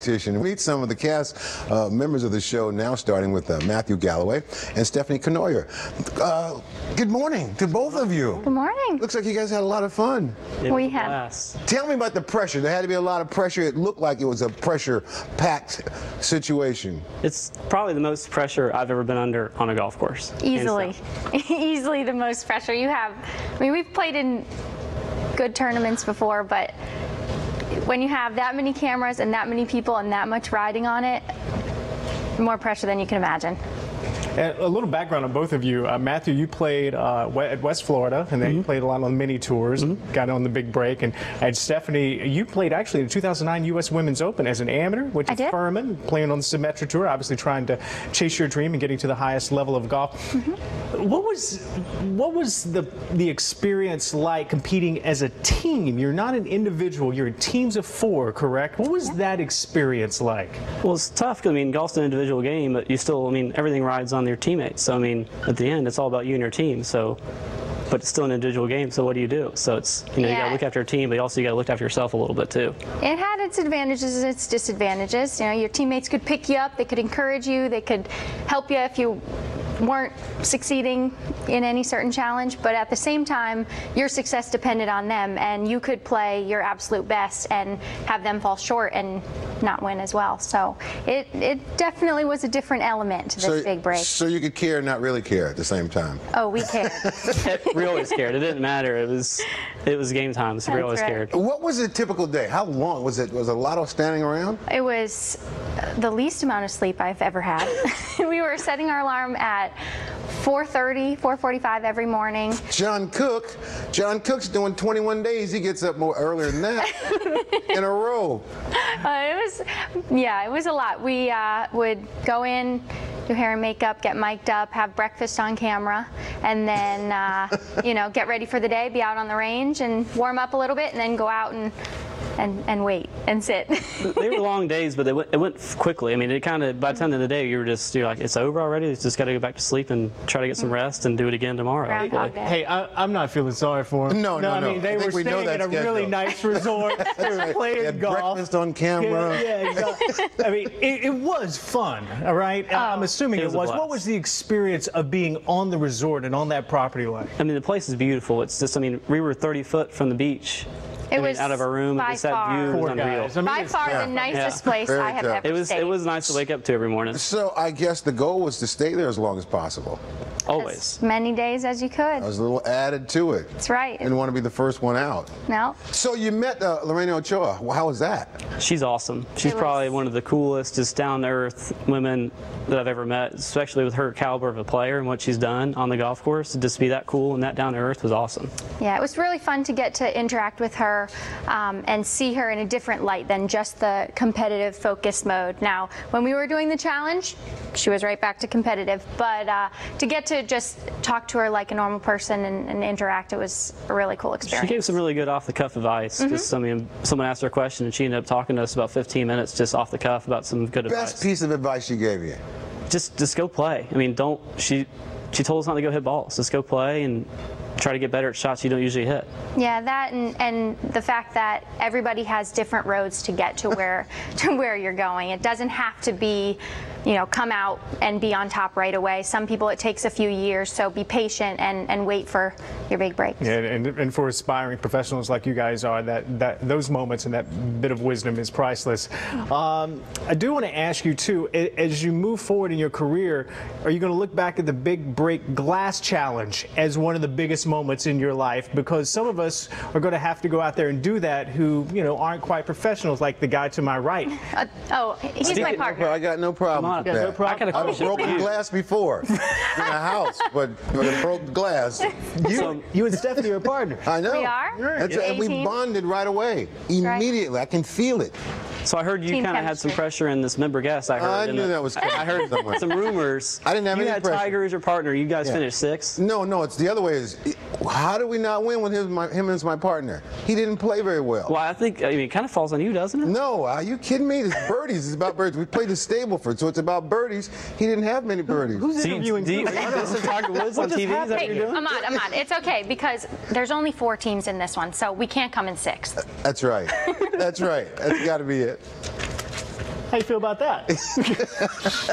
Meet some of the cast members of the show now, starting with Matthew Galloway and Stefanie Kenoyer. Good morning to both of you. Good morning. Looks like you guys had a lot of fun. We had. Tell me about the pressure. There had to be a lot of pressure. It looked like it was a pressure-packed situation. It's probably the most pressure I've ever been under on a golf course. Easily. Easily the most pressure you have. I mean, we've played in good tournaments before, but when you have that many cameras and that many people and that much riding on it, more pressure than you can imagine. And a little background on both of you. Matthew, you played at West Florida, and then you played a lot on mini tours, got on the big break. And Stefanie, you played actually the 2009 U.S. Women's Open as an amateur, which is Furman, playing on the Symetra Tour, obviously trying to chase your dream and getting to the highest level of golf. What was the experience like competing as a team? You're not an individual, you're teams of four, correct? What was that experience like? Well, it's tough because, I mean, golf's an individual game, but you still, I mean, everything rides on your teammates. So, I mean, at the end, it's all about you and your team. So, but it's still an individual game, so what do you do? So it's, you know, you gotta look after your team, but also you gotta look after yourself a little bit too. It had its advantages and its disadvantages. You know, your teammates could pick you up, they could encourage you, they could help you if you weren't succeeding in any certain challenge, but at the same time, your success depended on them, and you could play your absolute best and have them fall short and not win as well. So it definitely was a different element to this big break. So you could care and not really care at the same time. Oh, we cared. We always cared. It didn't matter. It was game time, so we always cared. What was a typical day? How long was it? Was a lot of standing around? It was the least amount of sleep I've ever had. We were setting our alarm at 4:30, 4:45 every morning. John Cook's doing 21 days. He gets up more earlier than that in a row. It was a lot. We would go in, do hair and makeup, get mic'd up, have breakfast on camera, and then you know, get ready for the day, be out on the range and warm up a little bit, and then go out and wait and sit. They were long days, but it went quickly. I mean, it kind of, by the end of the day, you're like, it's over already. You just got to go back to sleep and try to get some rest and do it again tomorrow. Hey, I'm not feeling sorry for them. No. I mean, they were staying at a really nice resort. They were playing golf. Breakfast on camera. Yeah, exactly. I mean, it was fun, all right? I'm assuming it was. What was the experience of being on the resort and on that property like? I mean, the place is beautiful. It's just, I mean, we were 30 foot from the beach. It was out of our room, by and that view was unreal. By far the nicest place I have ever stayed. It was nice to wake up to every morning. So I guess the goal was to stay there as long as possible. Always. As many days as you could. I was a little added to it. That's right. Didn't want to be the first one out. No. So you met Lorena Ochoa. Well, how was that? She's awesome. She's probably one of the coolest, just down-to-earth women that I've ever met, especially with her caliber of a player and what she's done on the golf course. To just be that cool and that down-to-earth was awesome. Yeah, it was really fun to get to interact with her and see her in a different light than just the competitive focused mode. Now, when we were doing the challenge, she was right back to competitive, but to get to just talk to her like a normal person and interact, it was a really cool experience. She gave some really good off-the-cuff advice. Just, I mean, someone asked her a question and she ended up talking to us about 15 minutes just off the cuff about some good advice. Best piece of advice she gave you? Just go play. I mean, she told us not to go hit balls. Just go play and try to get better at shots you don't usually hit. Yeah, that and the fact that everybody has different roads to get to where you're going. It doesn't have to be, you know, come out and be on top right away. Some people it takes a few years, so be patient and wait for your big break. Yeah, and for aspiring professionals like you guys are, that those moments and that bit of wisdom is priceless. I do want to ask you too, as you move forward in your career, are you going to look back at the Big Break Glass Challenge as one of the biggest moments in your life? Because some of us are going to have to go out there and do that who, you know, aren't quite professionals like the guy to my right. He's my partner. I got no problem with that. No problem. I've broken glass before in a house, but it broke glass. You and Stefanie are partners. I know. We are. And we bonded right away, immediately. Right. I can feel it. So I heard you kind of had some pressure in this member guest. I knew that was coming. I heard some rumors. I didn't have any pressure. You had Tiger as your partner. You guys finished sixth. No, it's the other way. How did we not win with him as my partner? He didn't play very well. Well, I think it kind of falls on you, doesn't it? No, are you kidding me? It's birdies. It's about birdies. We played the Stableford, so it's about birdies. He didn't have many birdies. Who's interviewing you? This is Tiger Woods on TV. Is that what you're doing? Ahmad, it's okay because there's only 4 teams in this one, so we can't come in 6th. That's right. That's right. That's got to be it. How you feel about that?